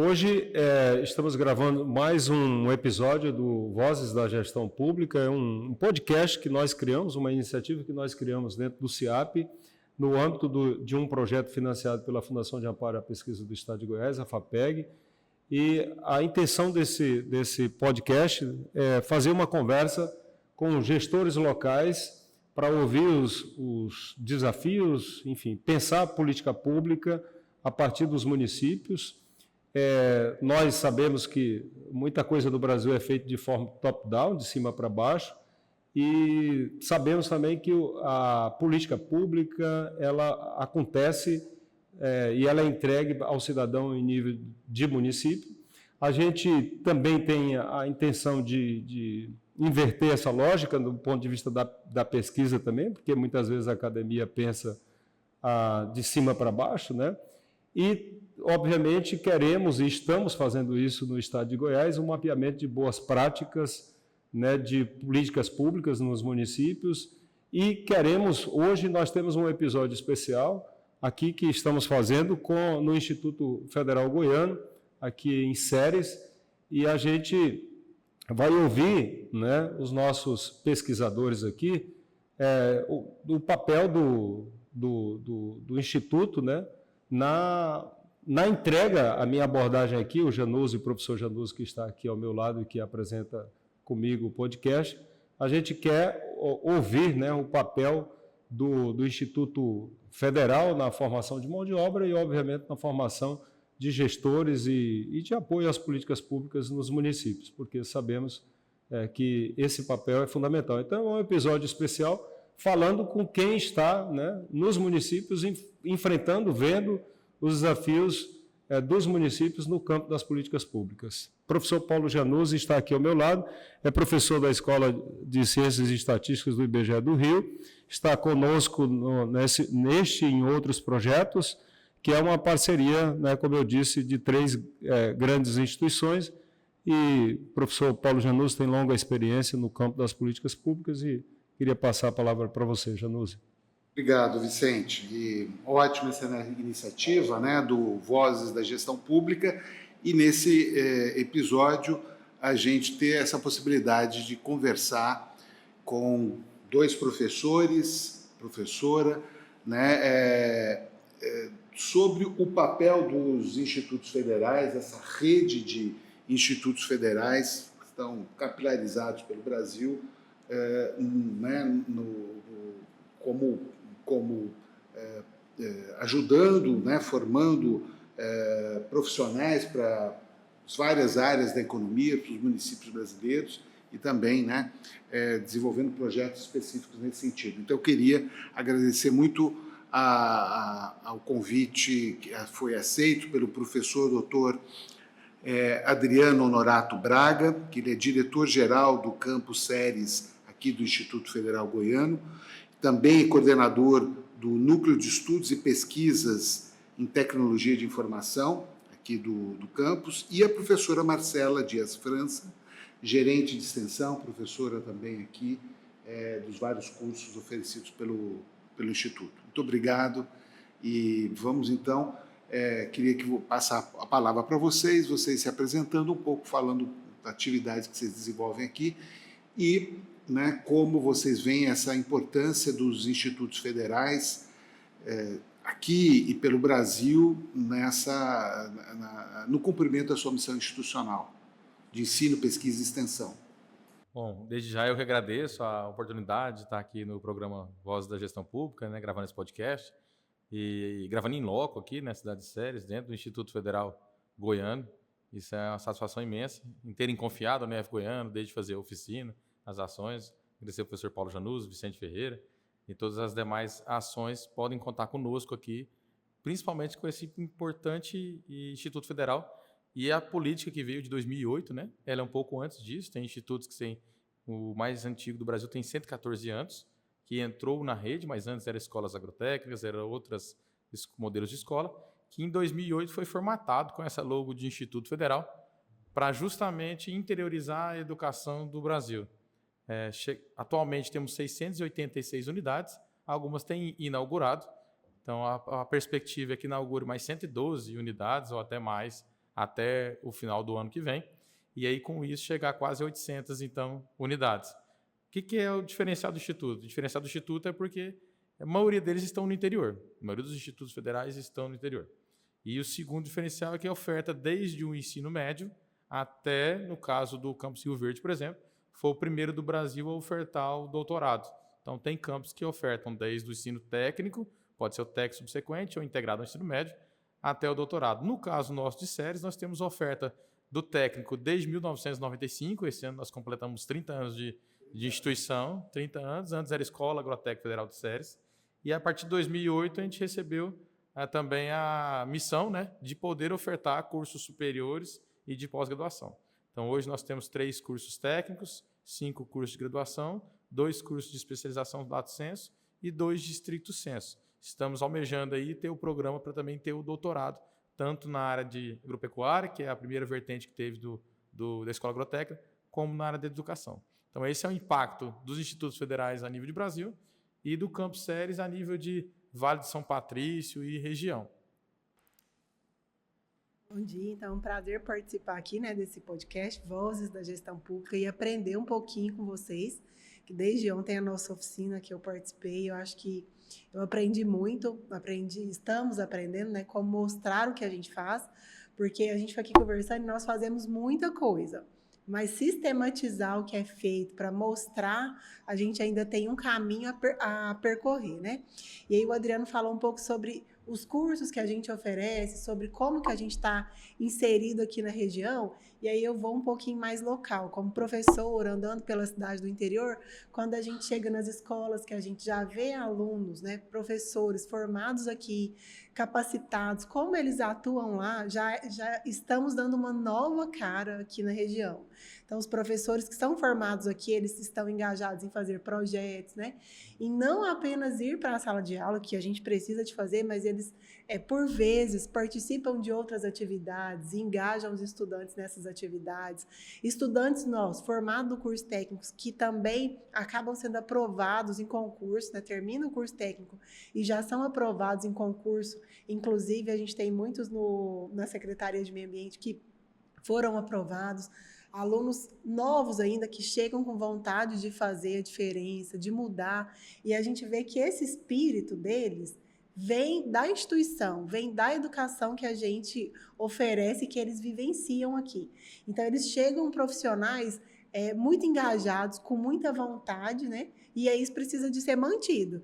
Hoje estamos gravando mais um episódio do Vozes da Gestão Pública, é um podcast que nós criamos, uma iniciativa que nós criamos dentro do CIAP, no âmbito de um projeto financiado pela Fundação de Amparo à Pesquisa do Estado de Goiás, a FAPEG, e a intenção desse podcast é fazer uma conversa com gestores locais para ouvir os desafios, enfim, pensar a política pública a partir dos municípios. Nós sabemos que muita coisa do Brasil é feita de forma top-down, de cima para baixo, e sabemos também que a política pública ela acontece e ela é entregue ao cidadão em nível de município. A gente também tem a intenção de inverter essa lógica do ponto de vista da pesquisa também, porque muitas vezes a academia pensa de cima para baixo, né? E, obviamente, queremos e estamos fazendo isso no Estado de Goiás, um mapeamento de boas práticas, né, de políticas públicas nos municípios, e queremos, hoje nós temos um episódio especial aqui que estamos fazendo no Instituto Federal Goiano, aqui em Ceres, e a gente vai ouvir, né, os nossos pesquisadores aqui, o papel do Instituto, né, na entrega. A minha abordagem aqui, o Januzzi, o professor Januzzi, que está aqui ao meu lado e que apresenta comigo o podcast, a gente quer ouvir, né, o papel do Instituto Federal na formação de mão de obra e, obviamente, na formação de gestores e de apoio às políticas públicas nos municípios, porque sabemos que esse papel é fundamental. Então, é um episódio especial falando com quem está, né, nos municípios, enfrentando, vendo os desafios dos municípios no campo das políticas públicas. O professor Paulo Januzzi está aqui ao meu lado, é professor da Escola de Ciências e Estatísticas do IBGE do Rio, está conosco neste e em outros projetos, que é uma parceria, né, como eu disse, de 3 grandes instituições, e o professor Paulo Januzzi tem longa experiência no campo das políticas públicas e queria passar a palavra para você, Januzzi. Obrigado, Vicente. E ótima essa iniciativa, né, do Vozes da Gestão Pública, e nesse episódio a gente ter essa possibilidade de conversar com 2 professores, professora, né, sobre o papel dos institutos federais, essa rede de institutos federais que estão capilarizados pelo Brasil, né, como ajudando, né, formando profissionais para as várias áreas da economia, para os municípios brasileiros, e também, né, desenvolvendo projetos específicos nesse sentido. Então, eu queria agradecer muito ao convite que foi aceito pelo professor doutor Adriano Honorato Braga, que ele é diretor-geral do campus Ceres, aqui do Instituto Federal Goiano, também coordenador do Núcleo de Estudos e Pesquisas em Tecnologia de Informação, aqui do campus, e a professora Marcela Dias França, gerente de extensão, professora também aqui dos vários cursos oferecidos pelo Instituto. Muito obrigado, e vamos então, queria que vou passar a palavra para vocês se apresentando um pouco, falando das atividades que vocês desenvolvem aqui, e, né, como vocês veem essa importância dos institutos federais aqui e pelo Brasil no cumprimento da sua missão institucional de ensino, pesquisa e extensão. Bom, desde já eu que agradeço a oportunidade de estar aqui no programa Voz da Gestão Pública, né, gravando esse podcast e gravando em loco aqui na cidade de Ceres, dentro do Instituto Federal Goiano. Isso é uma satisfação imensa em terem confiado no IF Goiano, desde fazer a oficina, as ações. Agradecer ao professor Paulo Januzzi, Vicente Ferreira e todas as demais ações podem contar conosco aqui, principalmente com esse importante Instituto Federal e a política que veio de 2008, né? Ela é um pouco antes disso, tem institutos que têm, o mais antigo do Brasil tem 114 anos, que entrou na rede, mas antes eram escolas agrotécnicas, eram outros modelos de escola, que em 2008 foi formatado com essa logo de Instituto Federal para justamente interiorizar a educação do Brasil. Atualmente temos 686 unidades, algumas têm inaugurado, então a perspectiva é que inaugure mais 112 unidades ou até mais até o final do ano que vem. E aí, com isso, chegar a quase 800, então, unidades. O que é o diferencial do Instituto? O diferencial do Instituto é porque a maioria deles estão no interior. A maioria dos institutos federais estão no interior. E o segundo diferencial é que a oferta desde o ensino médio até, no caso do Campus Rio Verde, por exemplo, foi o primeiro do Brasil a ofertar o doutorado. Então, tem campos que ofertam desde o ensino técnico, pode ser o técnico subsequente ou integrado ao ensino médio, até o doutorado. No caso nosso de Ceres, nós temos oferta do técnico desde 1995, esse ano nós completamos 30 anos de instituição, 30 anos, antes era Escola Agrotécnica Federal de Ceres, e a partir de 2008 a gente recebeu também a missão, né, de poder ofertar cursos superiores e de pós-graduação. Então, hoje nós temos 3 cursos técnicos, 5 cursos de graduação, 2 cursos de especialização do lato sensu e 2 de estricto sensu. Estamos almejando aí ter o programa para também ter o doutorado, tanto na área de agropecuária, que é a primeira vertente que teve da Escola Agrotécnica, como na área da educação. Então, esse é o impacto dos institutos federais a nível de Brasil e do Campus Ceres a nível de Vale de São Patrício e região. Bom dia, então é um prazer participar aqui, né, desse podcast Vozes da Gestão Pública e aprender um pouquinho com vocês, que desde ontem a nossa oficina que eu participei, eu acho que eu aprendi muito, estamos aprendendo, né, como mostrar o que a gente faz, porque a gente fica aqui conversando e nós fazemos muita coisa, mas sistematizar o que é feito para mostrar, a gente ainda tem um caminho a percorrer, né? E aí o Adriano falou um pouco sobre os cursos que a gente oferece, sobre como que a gente está inserido aqui na região, e aí eu vou um pouquinho mais local, como professor, andando pela cidade do interior, quando a gente chega nas escolas, que a gente já vê alunos, né, professores formados aqui, capacitados, como eles atuam lá, já estamos dando uma nova cara aqui na região. Então, os professores que são formados aqui, eles estão engajados em fazer projetos, né? E não apenas ir para a sala de aula, que a gente precisa de fazer, mas eles, por vezes, participam de outras atividades, engajam os estudantes nessas atividades. Estudantes nossos, formados no curso técnico, que também acabam sendo aprovados em concurso, né? Terminam o curso técnico e já são aprovados em concurso. Inclusive, a gente tem muitos na Secretaria de Meio Ambiente que foram aprovados. Alunos novos ainda que chegam com vontade de fazer a diferença, de mudar, e a gente vê que esse espírito deles vem da instituição, vem da educação que a gente oferece, que eles vivenciam aqui. Então, eles chegam profissionais muito engajados, com muita vontade, né? E aí isso precisa de ser mantido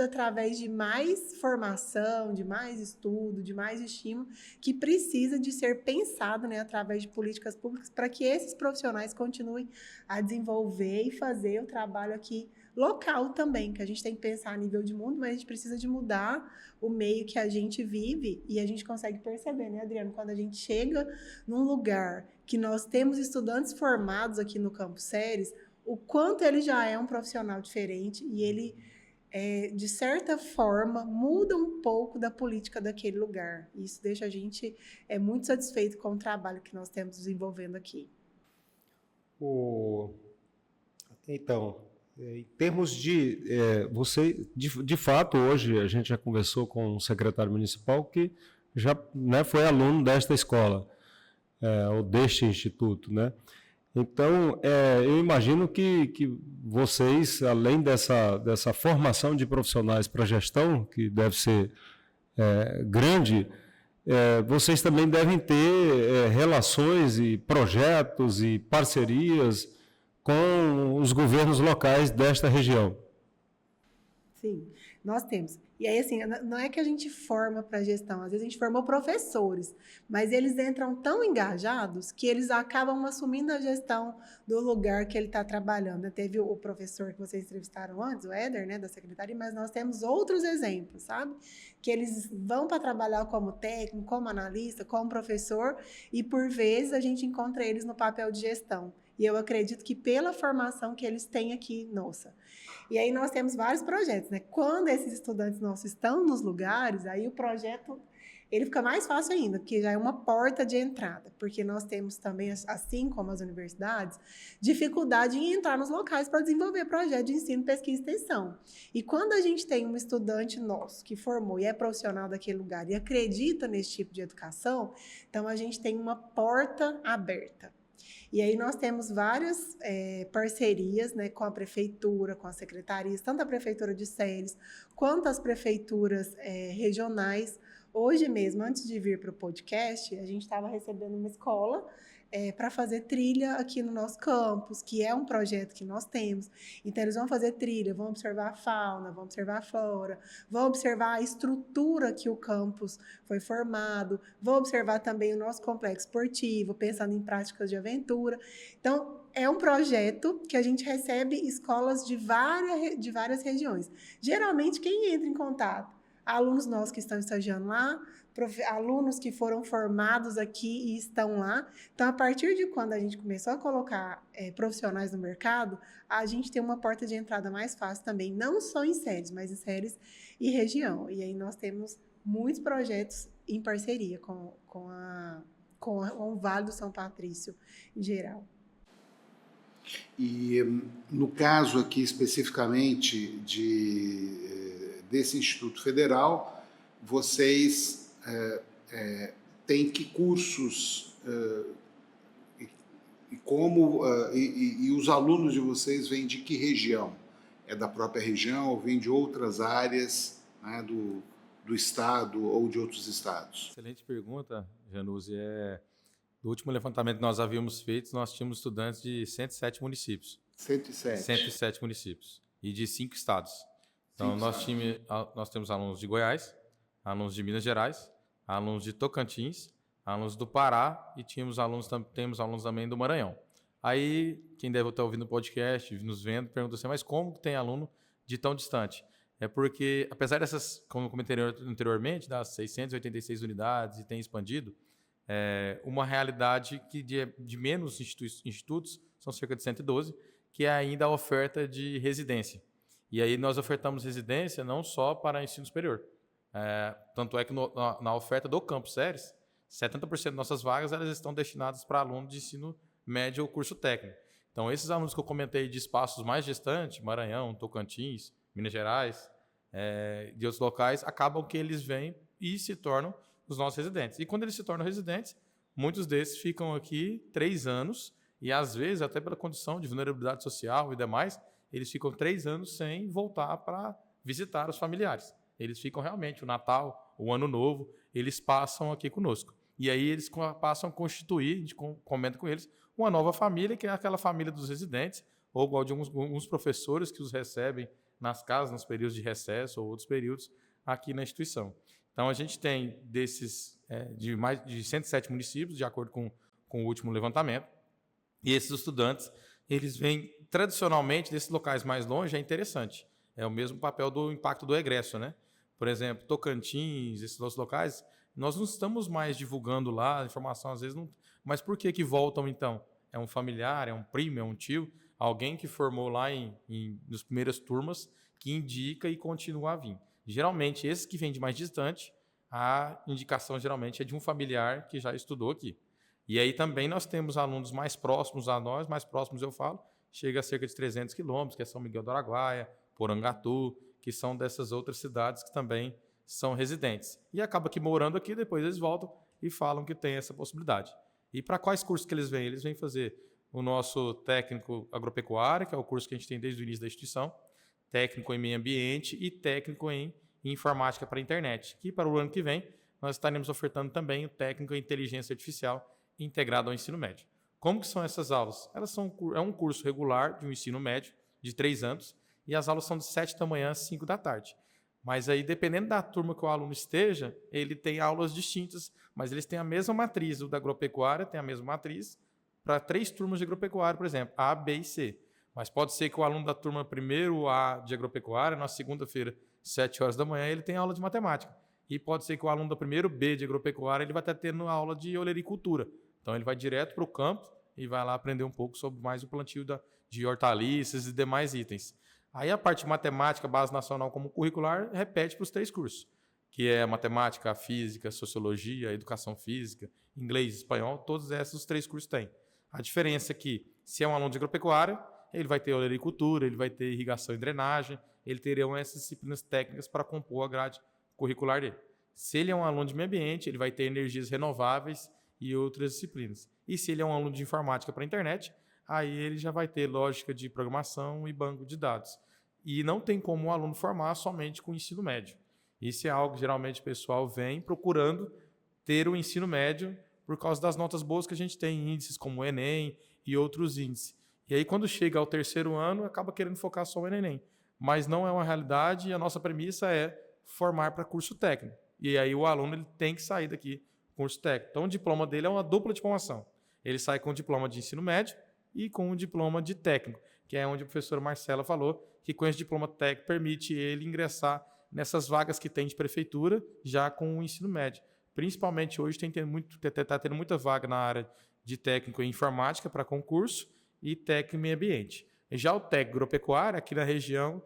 através de mais formação, de mais estudo, de mais estímulo, que precisa de ser pensado, né, através de políticas públicas para que esses profissionais continuem a desenvolver e fazer o trabalho aqui local também, que a gente tem que pensar a nível de mundo, mas a gente precisa de mudar o meio que a gente vive e a gente consegue perceber, né, Adriano, quando a gente chega num lugar que nós temos estudantes formados aqui no Campus Ceres, o quanto ele já é um profissional diferente e ele, de certa forma, muda um pouco da política daquele lugar. Isso deixa a gente muito satisfeito com o trabalho que nós temos desenvolvendo aqui. Então, em termos de... você, de fato, hoje a gente já conversou com um secretário municipal que já, né, foi aluno desta escola, ou deste instituto, né? Então, eu imagino que vocês, além dessa formação de profissionais para gestão, que deve ser grande, vocês também devem ter relações e projetos e parcerias com os governos locais desta região. Sim, nós temos. E aí, assim, não é que a gente forma para gestão, às vezes a gente formou professores, mas eles entram tão engajados que eles acabam assumindo a gestão do lugar que ele está trabalhando. Teve o professor que vocês entrevistaram antes, o Éder, né, da secretaria, mas nós temos outros exemplos, sabe? Que eles vão para trabalhar como técnico, como analista, como professor, e por vezes a gente encontra eles no papel de gestão. E eu acredito que pela formação que eles têm aqui, nossa. E aí nós temos vários projetos, né? Quando esses estudantes nossos estão nos lugares, aí o projeto ele fica mais fácil ainda, porque já é uma porta de entrada, porque nós temos também, assim como as universidades, dificuldade em entrar nos locais para desenvolver projetos de ensino, pesquisa e extensão. E quando a gente tem um estudante nosso que formou e é profissional daquele lugar e acredita nesse tipo de educação, então a gente tem uma porta aberta. E aí nós temos várias parcerias, né, com a prefeitura, com as secretarias, tanto a prefeitura de Ceres, quanto as prefeituras regionais. Hoje mesmo, antes de vir para o podcast, a gente estava recebendo uma escola para fazer trilha aqui no nosso campus, que é um projeto que nós temos. Então, eles vão fazer trilha, vão observar a fauna, vão observar a flora, vão observar a estrutura que o campus foi formado, vão observar também o nosso complexo esportivo, pensando em práticas de aventura. Então, é um projeto que a gente recebe escolas de várias regiões. Geralmente, quem entra em contato? Alunos nossos que estão estagiando lá, alunos que foram formados aqui e estão lá. Então, a partir de quando a gente começou a colocar profissionais no mercado, a gente tem uma porta de entrada mais fácil também, não só em Ceres, mas em Ceres e região. E aí nós temos muitos projetos em parceria com o Vale do São Patrício em geral. E no caso aqui especificamente desse Instituto Federal, vocês têm que cursos e os alunos de vocês vêm de que região? É da própria região ou vêm de outras áreas, né, do estado ou de outros estados? Excelente pergunta, Januse. Do último levantamento que nós havíamos feito, nós tínhamos estudantes de 107 municípios. 107 municípios e de 5 estados. Então, nós temos alunos de Goiás, alunos de Minas Gerais, alunos de Tocantins, alunos do Pará e temos alunos também do Maranhão. Aí, quem deve estar ouvindo o podcast, nos vendo, pergunta assim, mas como tem aluno de tão distante? É porque, apesar dessas, como eu comentei anteriormente, das 686 unidades e tem expandido, uma realidade que de menos institutos, são cerca de 112, que é ainda a oferta de residência. E aí nós ofertamos residência não só para ensino superior. Tanto é que na oferta do Campus Ceres, 70% de nossas vagas elas estão destinadas para alunos de ensino médio ou curso técnico. Então, esses alunos que eu comentei de espaços mais distantes, Maranhão, Tocantins, Minas Gerais, de outros locais, acabam que eles vêm e se tornam os nossos residentes. E quando eles se tornam residentes, muitos desses ficam aqui 3 anos e, às vezes, até pela condição de vulnerabilidade social e demais, eles ficam 3 anos sem voltar para visitar os familiares. Eles ficam realmente, o Natal, o Ano Novo, eles passam aqui conosco. E aí eles passam a constituir, a gente comenta com eles, uma nova família, que é aquela família dos residentes, ou igual de alguns professores que os recebem nas casas, nos períodos de recesso ou outros períodos aqui na instituição. Então, a gente tem desses de mais de 107 municípios, de acordo com o último levantamento, e esses estudantes, eles vêm tradicionalmente desses locais mais longe, é interessante. É o mesmo papel do impacto do egresso, né? Por exemplo, Tocantins, esses outros locais, nós não estamos mais divulgando lá a informação, às vezes não. Mas por que voltam então? É um familiar, é um primo, é um tio, alguém que formou lá nas primeiras turmas, que indica e continua a vir. Geralmente, esses que vêm de mais distante, a indicação geralmente é de um familiar que já estudou aqui. E aí também nós temos alunos mais próximos a nós, mais próximos eu falo, chega a cerca de 300 quilômetros, que é São Miguel do Araguaia, Porangatu, que são dessas outras cidades que também são residentes. E acaba que morando aqui, depois eles voltam e falam que tem essa possibilidade. E para quais cursos que eles vêm? Eles vêm fazer o nosso técnico agropecuário, que é o curso que a gente tem desde o início da instituição, técnico em meio ambiente e técnico em informática para a internet, que para o ano que vem nós estaremos ofertando também o técnico em inteligência artificial integrado ao ensino médio. Como que são essas aulas? É um curso regular de um ensino médio de 3 anos e as aulas são de 7 da manhã às 5 da tarde. Mas aí, dependendo da turma que o aluno esteja, ele tem aulas distintas, mas eles têm a mesma matriz. O da agropecuária tem a mesma matriz para 3 turmas de agropecuária, por exemplo, A, B e C. Mas pode ser que o aluno da turma primeiro A de agropecuária, na segunda-feira, 7 horas da manhã, ele tem aula de matemática. E pode ser que o aluno da primeiro B de agropecuária, ele vai estar tendo aula de olericultura. Então, ele vai direto para o campo e vai lá aprender um pouco sobre mais o plantio de hortaliças e demais itens. Aí a parte de matemática, base nacional como curricular, repete para os 3 cursos, que é a matemática, a física, a sociologia, a educação física, inglês, espanhol, todos esses os 3 cursos têm. A diferença é que, se é um aluno de agropecuária, ele vai ter olericultura, ele vai ter irrigação e drenagem, ele terão essas disciplinas técnicas para compor a grade curricular dele. Se ele é um aluno de meio ambiente, ele vai ter energias renováveis e outras disciplinas. E se ele é um aluno de informática para a internet, aí ele já vai ter lógica de programação e banco de dados. E não tem como o aluno formar somente com o ensino médio. Isso é algo que geralmente o pessoal vem procurando ter o ensino médio por causa das notas boas que a gente tem em índices como o Enem e outros índices. E aí, quando chega ao 3º ano, acaba querendo focar só no Enem. Mas não é uma realidade e a nossa premissa é formar para curso técnico. E aí o aluno ele tem que sair daqui com curso técnico. Então, o diploma dele é uma dupla diplomação. Ele sai com o diploma de ensino médio e com o diploma de técnico, que é onde a professora Marcela falou que com esse diploma técnico permite ele ingressar nessas vagas que tem de prefeitura já com o ensino médio. Principalmente hoje está tendo muita vaga na área de técnico em informática para concurso e técnico em meio ambiente. Já o técnico agropecuário, aqui na região,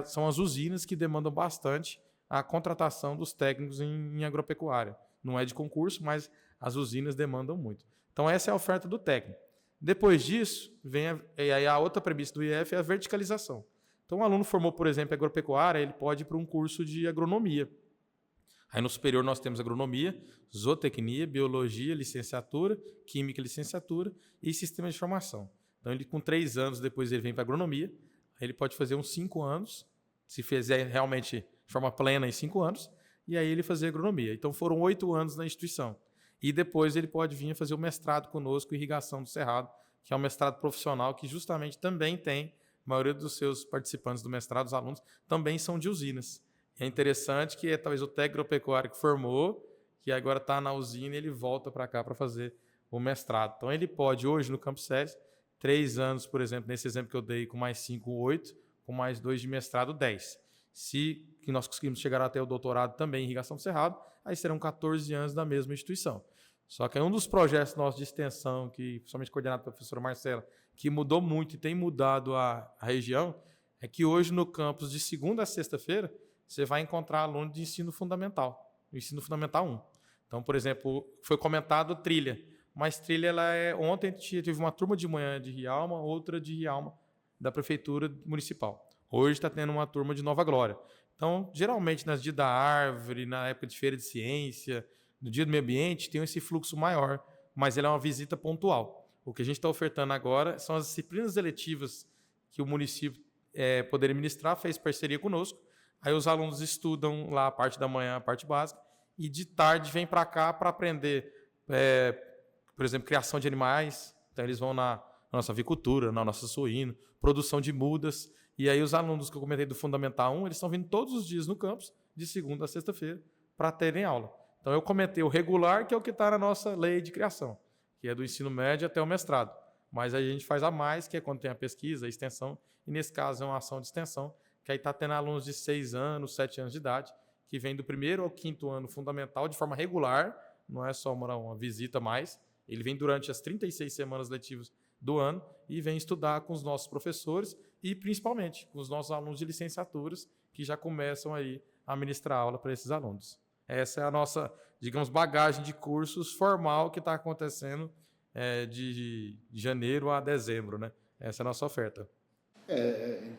são as usinas que demandam bastante a contratação dos técnicos em agropecuária. Não é de concurso, mas as usinas demandam muito. Então, essa é a oferta do técnico. Depois disso, vem a outra premissa do IF é a verticalização. Então, um aluno formou, por exemplo, agropecuária, ele pode ir para um curso de agronomia. Aí no superior nós temos agronomia, zootecnia, biologia, licenciatura, química, licenciatura e sistema de informação. Então, ele com 3 anos, depois ele vem para agronomia, aí ele pode fazer uns 5 anos, se fizer realmente de forma plena em 5 anos, e aí ele fazer agronomia. Então, foram 8 anos na instituição. E depois ele pode vir fazer o mestrado conosco, Irrigação do Cerrado, que é um mestrado profissional que justamente também tem, a maioria dos seus participantes do mestrado, os alunos, também são de usinas. É interessante que talvez o técnico agropecuário que formou, que agora está na usina, ele volta para cá para fazer o mestrado. Então, ele pode, hoje, no Campus SESI, 3 anos, por exemplo, nesse exemplo que eu dei, com mais 5, 8, com mais 2 de mestrado, 10. Se que nós conseguimos chegar até o doutorado também em Irrigação do Cerrado, aí serão 14 anos da mesma instituição. Só que um dos projetos nossos de extensão, que somente coordenado pela professora Marcela, que mudou muito e tem mudado a região, é que hoje no campus, de segunda a sexta-feira, você vai encontrar aluno de ensino fundamental, ensino fundamental 1. Então, por exemplo, foi comentado trilha, mas trilha, ontem tive uma turma de manhã de Rialma, outra de Rialma, da prefeitura municipal. Hoje está tendo uma turma de Nova Glória. Então, geralmente, nas dias da árvore, na época de feira de ciência, no dia do meio ambiente, tem esse fluxo maior, mas ele é uma visita pontual. O que a gente está ofertando agora são as disciplinas eletivas que o município poderia ministrar, fez parceria conosco. Aí os alunos estudam lá a parte da manhã, a parte básica, e de tarde vêm para cá para aprender, por exemplo, criação de animais. Então, eles vão na nossa avicultura, na nossa suíno, produção de mudas. E aí os alunos que eu comentei do Fundamental 1, eles estão vindo todos os dias no campus, de segunda a sexta-feira, para terem aula. Então, eu comentei o regular, que é o que está na nossa lei de criação, que é do ensino médio até o mestrado. Mas aí a gente faz a mais, que é quando tem a pesquisa, a extensão, e nesse caso é uma ação de extensão, que aí está tendo alunos de 6 anos, 7 anos de idade, que vem do 1º ao 5º ano fundamental de forma regular, não é só uma visita mais, ele vem durante as 36 semanas letivas do ano e vem estudar com os nossos professores e principalmente com os nossos alunos de licenciaturas que já começam aí a ministrar aula para esses alunos. Essa é a nossa, digamos, bagagem de cursos formal que está acontecendo de janeiro a dezembro, né? Essa é a nossa oferta.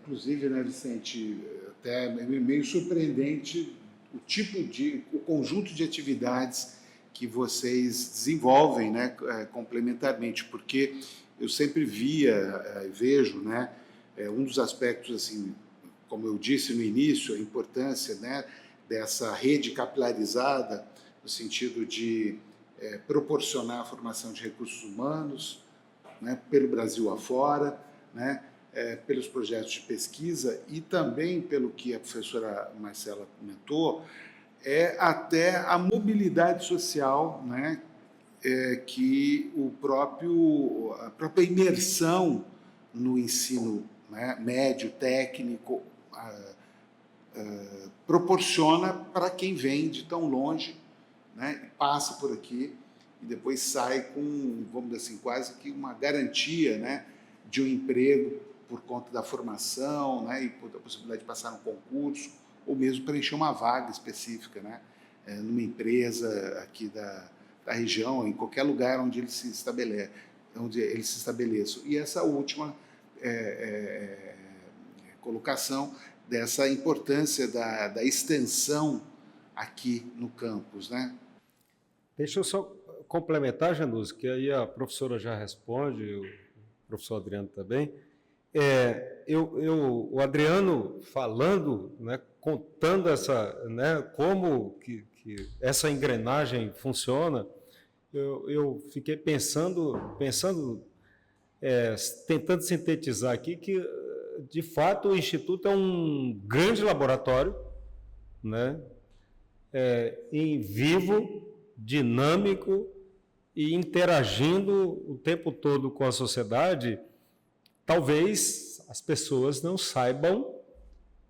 Inclusive, né, Vicente, até é meio surpreendente o conjunto de atividades que vocês desenvolvem, né, complementarmente, porque eu sempre via e vejo, né, um dos aspectos, assim, como eu disse no início, a importância, né, dessa rede capilarizada, no sentido de proporcionar a formação de recursos humanos, né, pelo Brasil afora, né, pelos projetos de pesquisa e também pelo que a professora Marcela comentou, até a mobilidade social, né, que a própria imersão no ensino, né, médio, técnico, proporciona para quem vem de tão longe, né, passa por aqui e depois sai com, vamos dizer assim, quase que uma garantia, né, de um emprego por conta da formação, né, e por a possibilidade de passar no concurso ou mesmo preencher uma vaga específica, né? Numa empresa aqui da região, em qualquer lugar onde ele se estabeleça. E essa última colocação dessa importância da extensão aqui no campus, né? Deixa eu só complementar, Janus, que aí a professora já responde, o professor Adriano também. O Adriano falando, né, contando né, como que essa engrenagem funciona, eu fiquei pensando, tentando sintetizar aqui que, de fato, o Instituto é um grande laboratório, né, em vivo, dinâmico e interagindo o tempo todo com a sociedade. Talvez as pessoas não saibam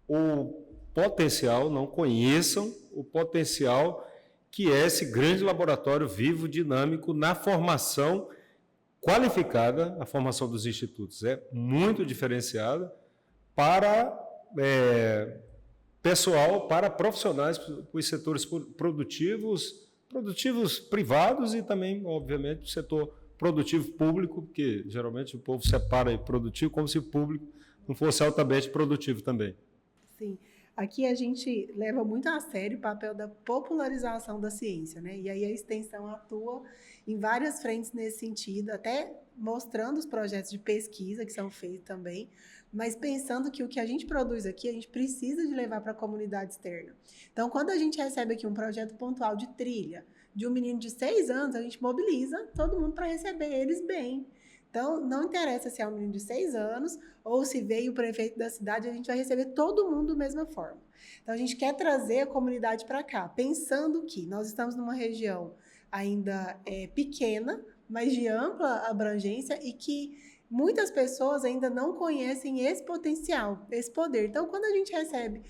o potencial, não conheçam o potencial que é esse grande laboratório vivo, dinâmico, na formação qualificada. A formação dos institutos é muito diferenciada para pessoal, para profissionais, para os setores produtivos privados e também, obviamente, o setor produtivo público, porque geralmente o povo separa produtivo como se o público não fosse altamente produtivo também. Sim. Aqui a gente leva muito a sério o papel da popularização da ciência, né? E aí a extensão atua em várias frentes nesse sentido, até mostrando os projetos de pesquisa que são feitos também, mas pensando que o que a gente produz aqui, a gente precisa de levar para a comunidade externa. Então, quando a gente recebe aqui um projeto pontual de trilha, de um menino de 6 anos, a gente mobiliza todo mundo para receber eles bem. Então, não interessa se é um menino de 6 anos ou se veio o prefeito da cidade, a gente vai receber todo mundo da mesma forma. Então, a gente quer trazer a comunidade para cá, pensando que nós estamos numa região ainda pequena, mas de ampla abrangência e que muitas pessoas ainda não conhecem esse potencial, esse poder. Então, quando a gente recebe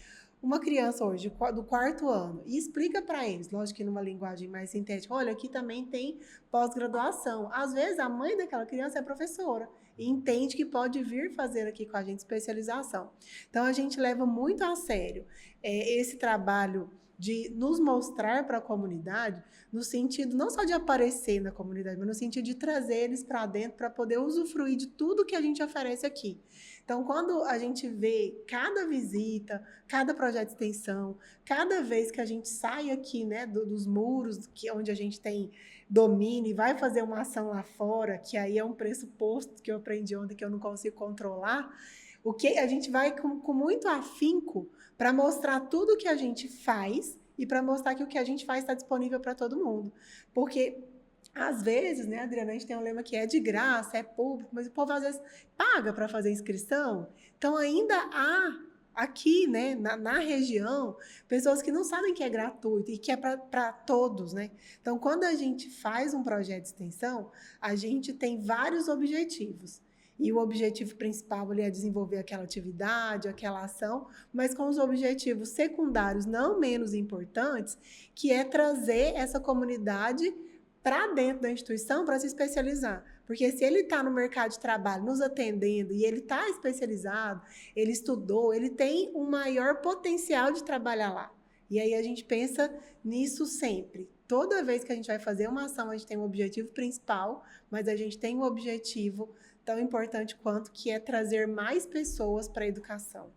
uma criança hoje do 4º ano e explica para eles, lógico que numa linguagem mais sintética, olha, aqui também tem pós-graduação. Às vezes a mãe daquela criança é professora e entende que pode vir fazer aqui com a gente especialização. Então a gente leva muito a sério esse trabalho de nos mostrar para a comunidade, no sentido não só de aparecer na comunidade, mas no sentido de trazer eles para dentro para poder usufruir de tudo que a gente oferece aqui. Então, quando a gente vê cada visita, cada projeto de extensão, cada vez que a gente sai aqui, né, dos muros, onde a gente tem domínio e vai fazer uma ação lá fora, que aí é um pressuposto que eu aprendi ontem que eu não consigo controlar, o que a gente vai com muito afinco para mostrar tudo que a gente faz e para mostrar que o que a gente faz está disponível para todo mundo. Porque às vezes, né, Adriana, a gente tem um lema que é de graça, é público, mas o povo às vezes paga para fazer inscrição. Então ainda há aqui, né, na região, pessoas que não sabem que é gratuito e que é para todos, né? Então, quando a gente faz um projeto de extensão, a gente tem vários objetivos. E o objetivo principal ali é desenvolver aquela atividade, aquela ação, mas com os objetivos secundários não menos importantes, que é trazer essa comunidade para dentro da instituição para se especializar. Porque se ele está no mercado de trabalho nos atendendo e ele está especializado, ele estudou, ele tem um maior potencial de trabalhar lá. E aí a gente pensa nisso sempre. Toda vez que a gente vai fazer uma ação, a gente tem um objetivo principal, mas a gente tem um objetivo tão importante quanto, que é trazer mais pessoas para a educação.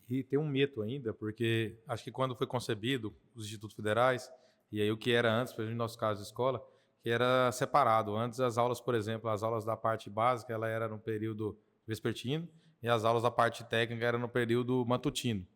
E tem um mito ainda, porque acho que quando foi concebido os institutos federais, e aí o que era antes, por exemplo, no nosso caso de escola, que era separado. Antes as aulas, por exemplo, as aulas da parte básica, ela era no período vespertino, e as aulas da parte técnica eram no período matutino.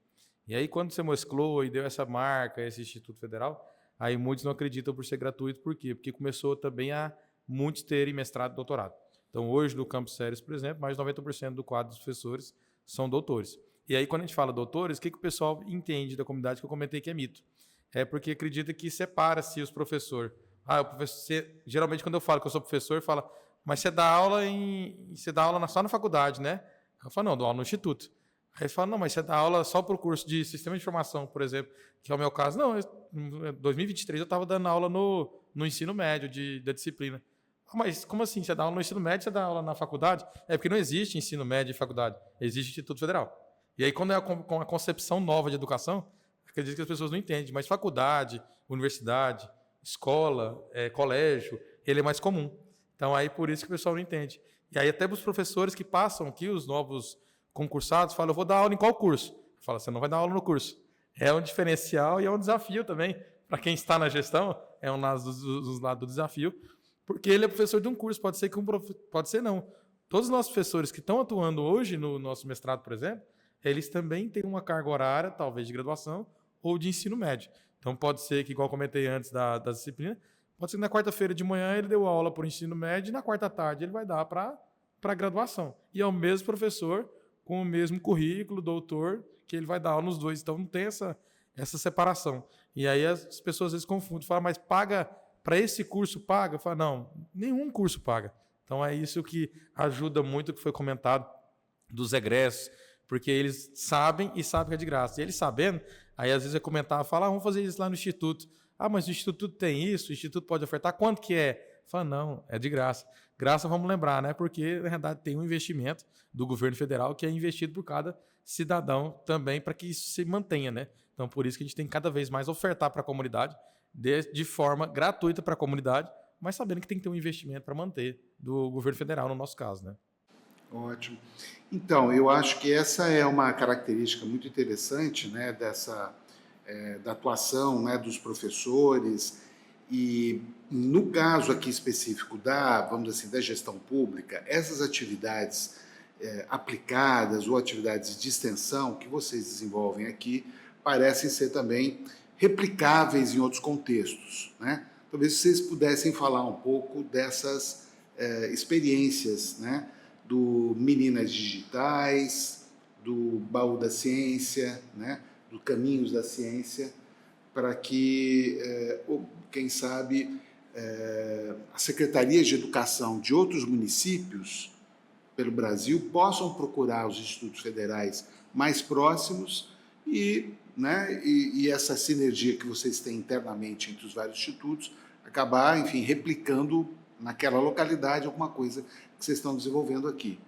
E aí quando você mesclou e deu essa marca, esse Instituto Federal, aí muitos não acreditam por ser gratuito. Por quê? Porque começou também a muitos terem mestrado e doutorado. Então, hoje, no Campus Ceres, por exemplo, mais de 90% do quadro dos professores são doutores. E aí, quando a gente fala doutores, o que o pessoal entende da comunidade que eu comentei que é mito? É porque acredita que separa-se os professores. O professor, geralmente, quando eu falo que eu sou professor, fala, mas você dá aula só na faculdade, né? Eu falo, não, dou aula no instituto. Aí ele fala, não, mas você dá aula só para o curso de sistema de informação, por exemplo, que é o meu caso. Não, em 2023 eu estava dando aula no ensino médio da disciplina. Mas como assim? Você dá aula no ensino médio e você dá aula na faculdade? É porque não existe ensino médio e faculdade, existe Instituto Federal. E aí, quando é com a concepção nova de educação, acredito que as pessoas não entendem, mas faculdade, universidade, escola, colégio, ele é mais comum. Então, aí por isso que o pessoal não entende. E aí até os professores que passam aqui, os novos concursados, falam, eu vou dar aula em qual curso? Fala, você não vai dar aula no curso. É um diferencial e é um desafio também. Para quem está na gestão, é um dos lados do desafio, porque ele é professor de um curso, pode ser que pode ser não. Todos os nossos professores que estão atuando hoje no nosso mestrado, por exemplo, eles também têm uma carga horária, talvez de graduação ou de ensino médio. Então pode ser que, igual comentei antes da disciplina, pode ser que na quarta-feira de manhã ele deu aula para o ensino médio e na quarta tarde ele vai dar para a graduação. E é o mesmo professor com o mesmo currículo, doutor, que ele vai dar aula nos dois. Então não tem essa separação. E aí as pessoas às vezes confundem, falam, mas paga para esse curso, paga? Fala, não, nenhum curso paga. Então é isso que ajuda muito, o que foi comentado dos egressos, porque eles sabem e sabem que é de graça. E eles sabendo, aí às vezes eu comentava, fala, vamos fazer isso lá no Instituto. Ah, mas o Instituto tem isso, o Instituto pode ofertar, quanto que é? Fala, não, é de graça. Graça, vamos lembrar, né? Porque, na verdade, tem um investimento do governo federal que é investido por cada cidadão também para que isso se mantenha, né? Então, por isso que a gente tem que cada vez mais ofertar para a comunidade, de forma gratuita para a comunidade, mas sabendo que tem que ter um investimento para manter do governo federal, no nosso caso, né? Ótimo. Então, eu acho que essa é uma característica muito interessante, né, da atuação, né, dos professores. E no caso aqui específico vamos dizer assim, da gestão pública, essas atividades aplicadas ou atividades de extensão que vocês desenvolvem aqui parecem ser também replicáveis em outros contextos, né? Talvez vocês pudessem falar um pouco dessas experiências, né, do Meninas Digitais, do Baú da Ciência, né, do Caminhos da Ciência, para que, quem sabe, as secretarias de educação de outros municípios pelo Brasil possam procurar os institutos federais mais próximos e essa sinergia que vocês têm internamente entre os vários institutos acabar, enfim, replicando naquela localidade alguma coisa que vocês estão desenvolvendo aqui.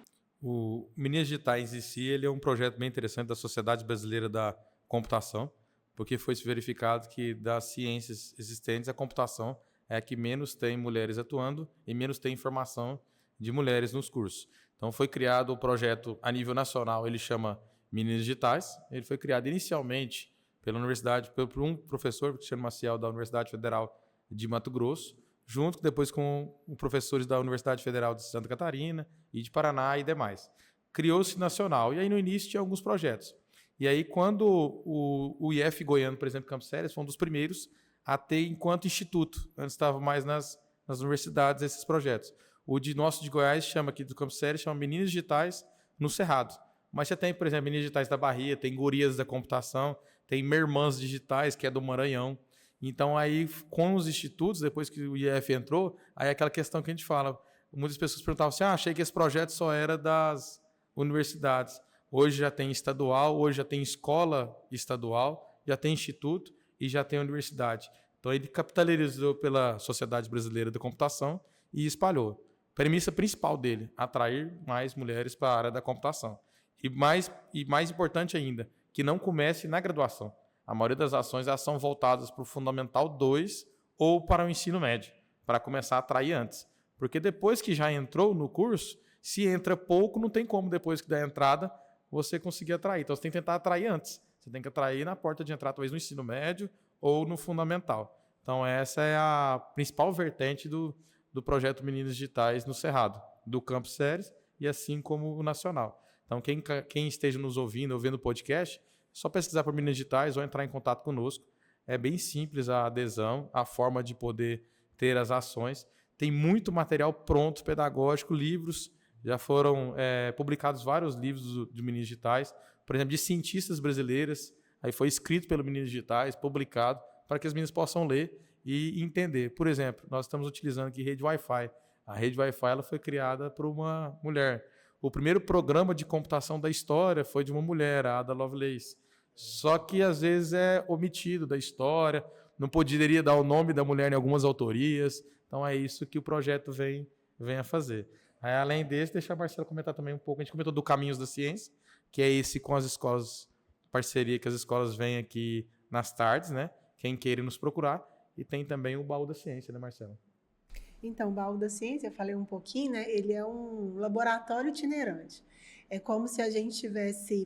O Meninas Digitais em si, ele é um projeto bem interessante da Sociedade Brasileira da Computação, porque foi verificado que das ciências existentes, a computação é a que menos tem mulheres atuando e menos tem informação de mulheres nos cursos. Então foi criado o projeto a nível nacional, ele chama Meninas Digitais. Ele foi criado inicialmente pela universidade, por um professor, Cristiano Maciel, da Universidade Federal de Mato Grosso, junto depois com professores da Universidade Federal de Santa Catarina e de Paraná e demais. Criou-se nacional, e aí no início tinha alguns projetos. E aí quando o IF Goiano, por exemplo, Campos Séries, foi um dos primeiros a ter enquanto instituto. Antes estava mais nas universidades esses projetos. O nosso de Goiás chama aqui do Campos Séries, chama Meninas Digitais no Cerrado. Mas você tem, por exemplo, Meninas Digitais da Bahia, tem Gurias da Computação, tem Mermãs Digitais, que é do Maranhão. Então, aí, com os institutos, depois que o IF entrou, aí é aquela questão que a gente fala. Muitas pessoas perguntavam assim, achei que esse projeto só era das universidades. Hoje já tem estadual, hoje já tem escola estadual, já tem instituto e já tem universidade. Então, ele capitalizou pela Sociedade Brasileira da Computação e espalhou. Premissa principal dele, atrair mais mulheres para a área da computação. E mais importante ainda, que não comece na graduação. A maioria das ações elas são voltadas para o Fundamental 2 ou para o ensino médio, para começar a atrair antes. Porque depois que já entrou no curso, se entra pouco, não tem como, depois que der a entrada, você conseguir atrair. Então, você tem que tentar atrair antes. Você tem que atrair na porta de entrada, talvez no ensino médio ou no fundamental. Então, essa é a principal vertente do projeto Meninas Digitais no Cerrado, do Campos Séries e assim como o nacional. Então, quem esteja nos ouvindo ou vendo o podcast, só pesquisar por Meninas Digitais ou entrar em contato conosco. É bem simples a adesão, a forma de poder ter as ações. Tem muito material pronto, pedagógico, livros. Já foram publicados vários livros de Meninas Digitais, por exemplo, de cientistas brasileiras. Aí foi escrito pelo Meninas Digitais, publicado, para que as meninas possam ler e entender. Por exemplo, nós estamos utilizando aqui rede Wi-Fi. A rede Wi-Fi ela foi criada por uma mulher. O primeiro programa de computação da história foi de uma mulher, a Ada Lovelace. Só que, às vezes, é omitido da história, não poderia dar o nome da mulher em algumas autorias. Então, é isso que o projeto vem a fazer. Aí, além desse, deixar a Marcela comentar também um pouco. A gente comentou do Caminhos da Ciência, que é esse com as escolas, parceria que as escolas vêm aqui nas tardes, né? Quem queira nos procurar. E tem também o Baú da Ciência, né, Marcela? Então, o Baú da Ciência, eu falei um pouquinho, né? Ele é um laboratório itinerante. É como se a gente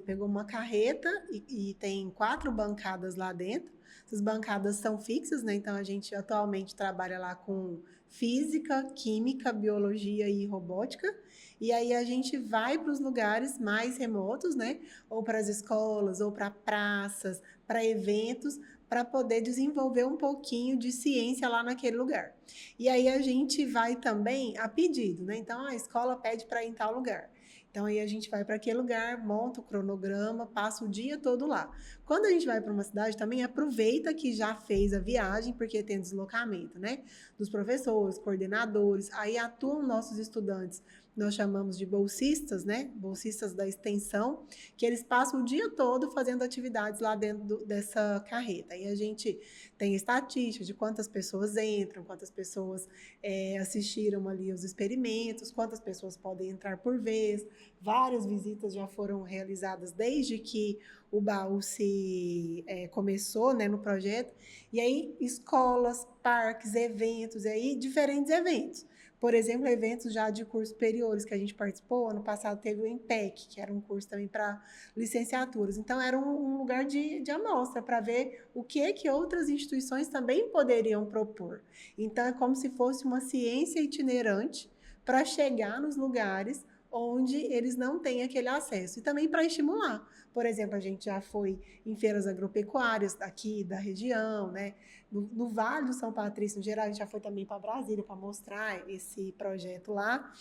pegou uma carreta e tem 4 bancadas lá dentro. Essas bancadas são fixas, né? Então, a gente atualmente trabalha lá com física, química, biologia e robótica. E aí a gente vai para os lugares mais remotos, né? Ou para as escolas, ou para praças, para eventos, para poder desenvolver um pouquinho de ciência lá naquele lugar. E aí a gente vai também a pedido, né? Então a escola pede para ir em tal lugar. Então aí a gente vai para aquele lugar, monta o cronograma, passa o dia todo lá. Quando a gente vai para uma cidade também aproveita que já fez a viagem, porque tem deslocamento, né? Dos professores, coordenadores, aí atuam nossos estudantes. Nós chamamos de bolsistas, né? Bolsistas da extensão, que eles passam o dia todo fazendo atividades lá dentro dessa carreta. E a gente tem estatísticas de quantas pessoas entram, quantas pessoas assistiram ali os experimentos, quantas pessoas podem entrar por vez. Várias visitas já foram realizadas desde que o baú começou, né, no projeto. E aí, escolas, parques, eventos, e aí diferentes eventos. Por exemplo, eventos já de cursos superiores que a gente participou. Ano passado teve o EMPEC, que era um curso também para licenciaturas. Então, era um lugar de amostra para ver o que outras instituições também poderiam propor. Então, é como se fosse uma ciência itinerante para chegar nos lugares onde eles não têm aquele acesso. E também para estimular. Por exemplo, a gente já foi em feiras agropecuárias aqui da região, né? No Vale do São Patrício, no geral, a gente já foi também para Brasília para mostrar esse projeto lá.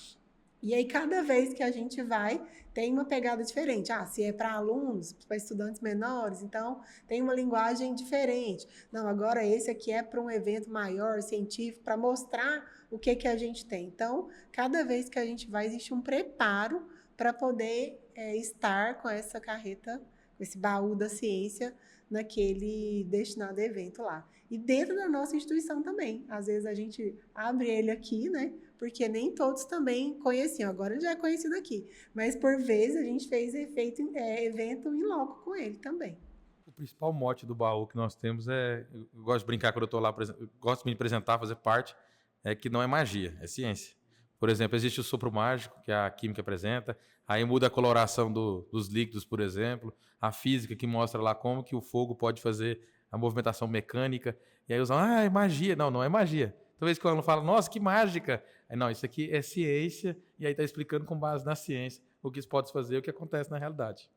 E aí, cada vez que a gente vai, tem uma pegada diferente. Se é para alunos, para estudantes menores, então tem uma linguagem diferente. Não, agora esse aqui é para um evento maior, científico, para mostrar o que a gente tem. Então, cada vez que a gente vai, existe um preparo para poder estar com essa carreta, com esse baú da ciência, naquele destinado evento lá. E dentro da nossa instituição também. Às vezes a gente abre ele aqui, né? Porque nem todos também conheciam. Agora ele já é conhecido aqui. Mas, por vezes, a gente fez evento em loco com ele também. O principal mote do baú que nós temos eu gosto de brincar quando eu estou lá, eu gosto de me apresentar, fazer parte, é que não é magia, é ciência. Por exemplo, existe o sopro mágico, que a química apresenta, aí muda a coloração dos líquidos, por exemplo, a física que mostra lá como que o fogo pode fazer a movimentação mecânica, e aí usam, é magia. Não, não é magia. Toda vez que o aluno fala, nossa, que mágica, aí, não, isso aqui é ciência, e aí está explicando com base na ciência o que isso pode fazer e o que acontece na realidade.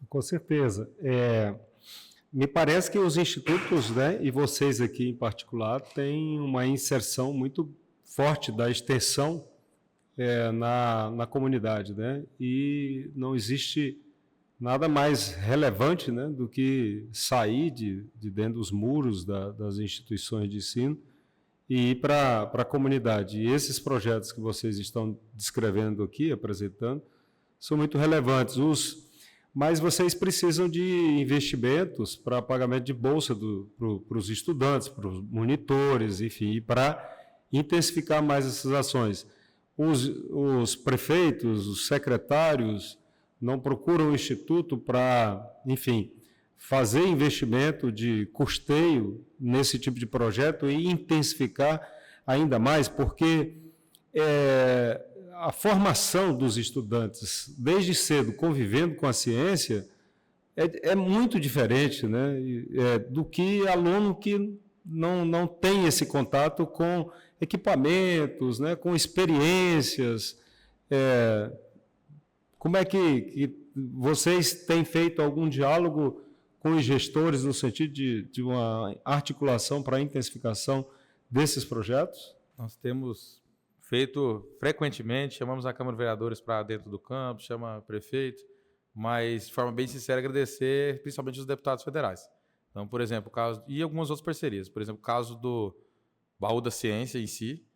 Com certeza. Me parece que os institutos, né, e vocês aqui em particular, têm uma inserção muito forte da extensão na comunidade, né? E não existe nada mais relevante, né, do que sair de dentro dos muros das instituições de ensino e ir para a comunidade. E esses projetos que vocês estão descrevendo aqui, apresentando, são muito relevantes. Mas vocês precisam de investimentos para pagamento de bolsa para os estudantes, para os monitores, enfim, para intensificar mais essas ações. Os prefeitos, os secretários não procuram o Instituto para, enfim, fazer investimento de custeio nesse tipo de projeto e intensificar ainda mais, porque a formação dos estudantes, desde cedo, convivendo com a ciência, é muito diferente, né, do que aluno que não tem esse contato com equipamentos, né, com experiências. Como é que vocês têm feito algum diálogo com os gestores no sentido de uma articulação para a intensificação desses projetos? Nós temos feito frequentemente, chamamos a Câmara de Vereadores para dentro do campo, chama o prefeito, mas de forma bem sincera agradecer principalmente os deputados federais. Então, por exemplo, e algumas outras parcerias. Por exemplo, o caso do Baú da Ciência em si,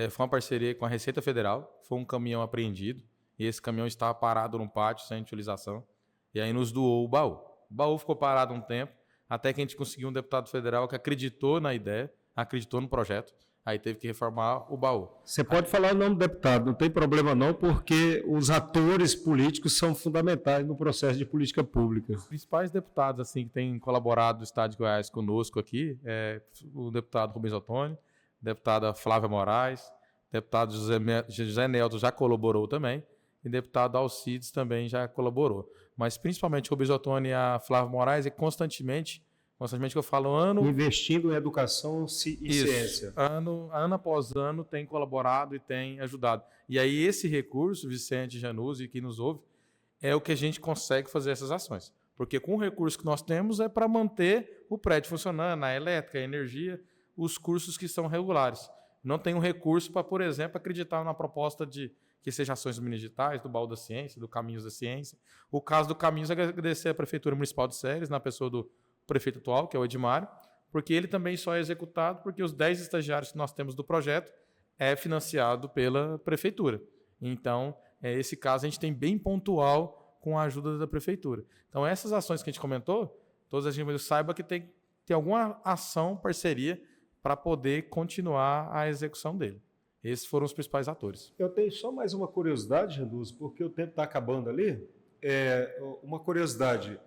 foi uma parceria com a Receita Federal, foi um caminhão apreendido, e esse caminhão estava parado num pátio sem utilização, e aí nos doou o baú. O baú ficou parado um tempo, até que a gente conseguiu um deputado federal que acreditou na ideia, acreditou no projeto, aí teve que reformar o baú. Você pode falar o nome do deputado, não tem problema não, porque os atores políticos são fundamentais no processo de política pública. Os principais deputados assim, que têm colaborado do Estado de Goiás conosco aqui é o deputado Rubens Ottoni, deputada Flávia Moraes, deputado José Nelton já colaborou também, e deputado Alcides também já colaborou. Mas principalmente o Rubens Ottoni e a Flávia Moraes é constantemente que eu falo investindo em educação e ciência. Ano após ano tem colaborado e tem ajudado. E aí esse recurso, Vicente Januzzi, que nos ouve, é o que a gente consegue fazer essas ações. Porque com o recurso que nós temos é para manter o prédio funcionando, a elétrica, a energia, os cursos que são regulares. Não tem um recurso para, por exemplo, acreditar na proposta de que seja ações do Minas Digitais, do Baú da Ciência, do Caminhos da Ciência. O caso do Caminhos é agradecer à Prefeitura Municipal de Ceres, na pessoa do prefeito atual, que é o Edmário, porque ele também só é executado porque os 10 estagiários que nós temos do projeto é financiado pela prefeitura. Então, esse caso a gente tem bem pontual com a ajuda da prefeitura. Então, essas ações que a gente comentou, todas a gente saiba que tem alguma ação, parceria, para poder continuar a execução dele. Esses foram os principais atores. Eu tenho só mais uma curiosidade, Januzzi, porque o tempo está acabando ali. Uma curiosidade.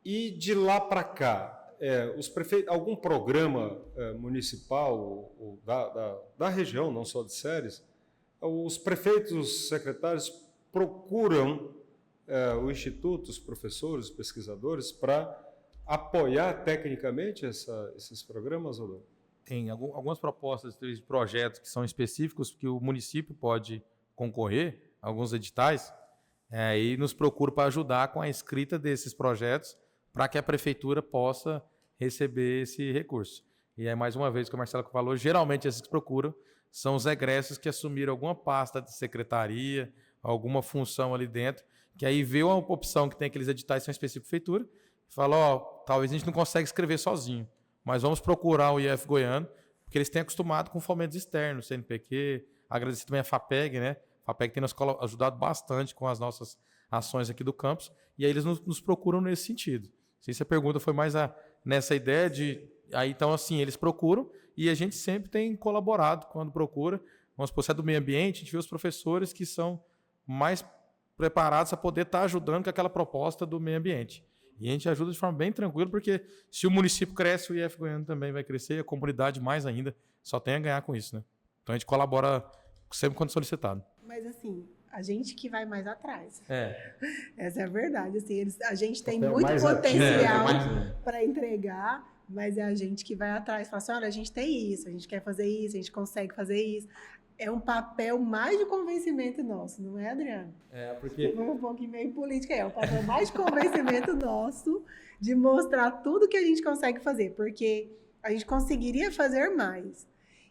E de lá para cá, os prefeitos, algum programa municipal ou da região, não só de Ceres, os prefeitos, os secretários procuram o instituto, os professores, os pesquisadores, para apoiar tecnicamente esses programas ou não? Tem algumas propostas de projetos que são específicos que o município pode concorrer, alguns editais, e nos procura para ajudar com a escrita desses projetos para que a prefeitura possa receber esse recurso. E aí, mais uma vez, o que a Marcela falou, geralmente esses que procuram são os egressos que assumiram alguma pasta de secretaria, alguma função ali dentro, que aí vê uma opção que tem aqueles editais que são específicos da prefeitura, e fala, talvez a gente não consiga escrever sozinho, mas vamos procurar o IF Goiano, porque eles têm acostumado com fomentos externos, CNPq, agradecer também a FAPEG, né? A FAPEG tem nos ajudado bastante com as nossas ações aqui do campus, e aí eles nos procuram nesse sentido. Se essa pergunta foi mais nessa ideia de... Aí, então, assim, eles procuram e a gente sempre tem colaborado quando procura. Vamos supor, se é do meio ambiente, a gente vê os professores que são mais preparados a poder estar ajudando com aquela proposta do meio ambiente. E a gente ajuda de forma bem tranquila, porque se o município cresce, o IF Goiano também vai crescer, e a comunidade mais ainda só tem a ganhar com isso, né? Então, a gente colabora sempre quando solicitado. Mas, assim... A gente que vai mais atrás. Essa é a verdade. Assim, a gente tem muito potencial para entregar, mas é a gente que vai atrás. Fala assim, olha, a gente tem isso, a gente quer fazer isso, a gente consegue fazer isso. É um papel mais de convencimento nosso, não é, Adriano? Porque... Foi um pouquinho meio política. É um papel mais de convencimento nosso de mostrar tudo que a gente consegue fazer, porque a gente conseguiria fazer mais.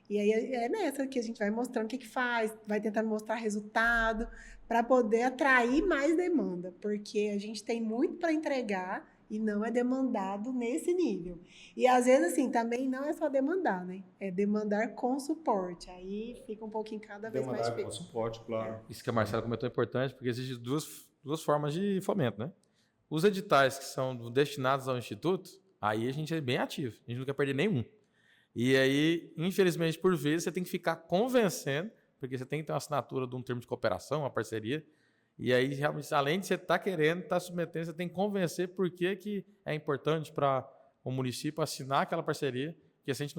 E aí é nessa que a gente vai mostrando o que faz, vai tentando mostrar resultado para poder atrair mais demanda, porque a gente tem muito para entregar e não é demandado nesse nível. E às vezes, assim, também não é só demandar, né? É demandar com suporte. Aí fica um pouquinho cada vez mais difícil. Com suporte, claro. Isso que a Marcela comentou é importante, porque existem duas formas de fomento, né? Os editais que são destinados ao Instituto, aí a gente é bem ativo, a gente não quer perder nenhum. E aí, infelizmente, por vezes, você tem que ficar convencendo, porque você tem que ter uma assinatura de um termo de cooperação, uma parceria, e aí, realmente, além de você estar querendo, estar submetendo, você tem que convencer por que é importante para o município assinar aquela parceria, porque se a gente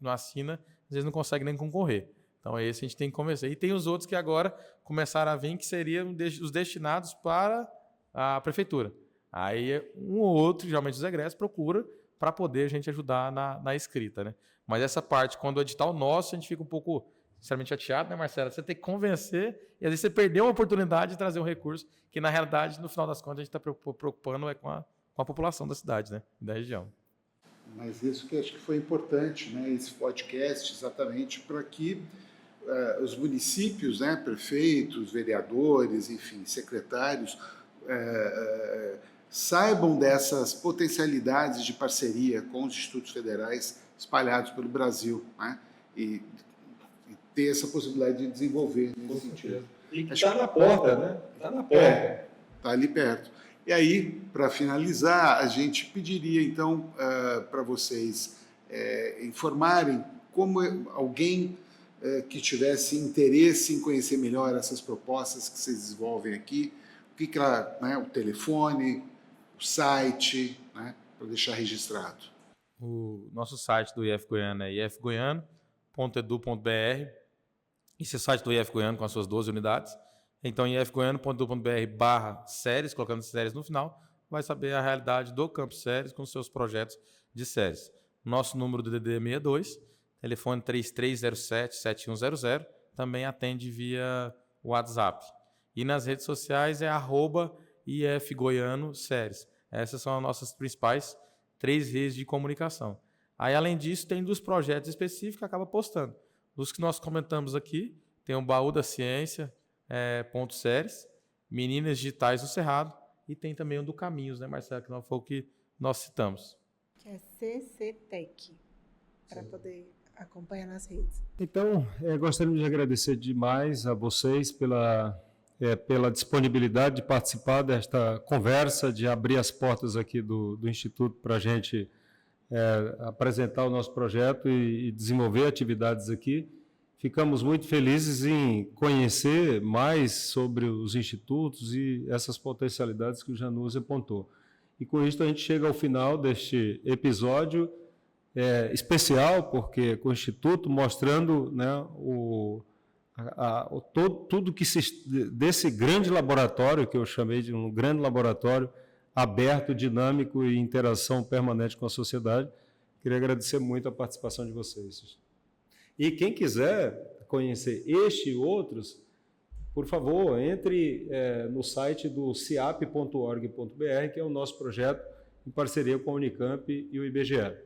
não assina, às vezes não consegue nem concorrer. Então, esse a gente tem que convencer. E tem os outros que agora começaram a vir, que seriam os destinados para a prefeitura. Aí, um ou outro, geralmente os egressos, procura para poder a gente ajudar na escrita, né? Mas essa parte, quando o edital nosso, a gente fica um pouco, sinceramente, chateado, né, Marcela? Você tem que convencer e às vezes você perdeu uma oportunidade de trazer um recurso que, na realidade, no final das contas, a gente está preocupando com a população da cidade, né? Da região. Mas isso que acho que foi importante, né? Esse podcast, exatamente para que os municípios, né, prefeitos, vereadores, enfim, secretários, saibam dessas potencialidades de parceria com os institutos federais espalhados pelo Brasil, né? E ter essa possibilidade de desenvolver nesse sentido. E está na porta, né? Está na porta. Está ali perto. E aí, para finalizar, a gente pediria, então, para vocês informarem como alguém que tivesse interesse em conhecer melhor essas propostas que vocês desenvolvem aqui, o que ela, né, o telefone, o site, né, para deixar registrado. O nosso site do IF Goiano é ifgoiano.edu.br. Esse é o site do IF Goiano com as suas 12 unidades. Então, ifgoiano.edu.br/séries, colocando séries no final, vai saber a realidade do Campus Séries com seus projetos de séries. Nosso número do DDD é 62, telefone 3307-7100, também atende via WhatsApp. E nas redes sociais é @ifgoianoséries. Essas são as nossas principais 3 redes de comunicação. Aí, além disso, tem dos projetos específicos que acaba postando. Dos que nós comentamos aqui, tem o Baú da Ciência, .séries, Meninas Digitais do Cerrado, e tem também o do Caminhos, né, Marcelo, que não foi o que nós citamos. Que é CCTech, para poder acompanhar nas redes. Então, gostaríamos de agradecer demais a vocês pela disponibilidade de participar desta conversa, de abrir as portas aqui do Instituto para a gente apresentar o nosso projeto e desenvolver atividades aqui. Ficamos muito felizes em conhecer mais sobre os institutos e essas potencialidades que o Januzzi apontou. E com isso a gente chega ao final deste episódio especial, porque com o Instituto mostrando, né, tudo que desse grande laboratório, que eu chamei de um grande laboratório aberto, dinâmico e interação permanente com a sociedade. Queria agradecer muito a participação de vocês. E quem quiser conhecer este e outros, por favor, entre no site do ciap.org.br, que é o nosso projeto em parceria com a Unicamp e o IBGE.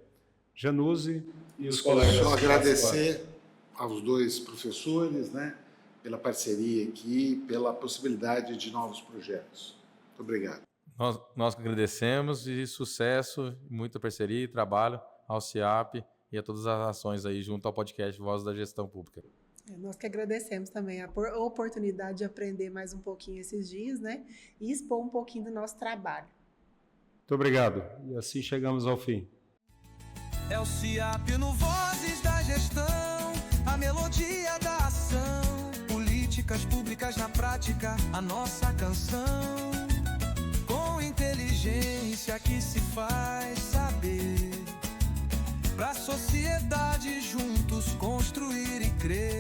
Januzzi e os colegas. Só agradecer aos 2 professores, né, pela parceria aqui, pela possibilidade de novos projetos. Muito obrigado. Nós que agradecemos e sucesso, muita parceria e trabalho ao CIAP e a todas as ações aí junto ao podcast Voz da Gestão Pública. Nós que agradecemos também a oportunidade de aprender mais um pouquinho esses dias, né, e expor um pouquinho do nosso trabalho. Muito obrigado. E assim chegamos ao fim. É o CIAP no Vozes da Gestão, a melodia da ação, políticas públicas na prática, a nossa canção. Com inteligência que se faz saber, pra sociedade juntos construir e crer.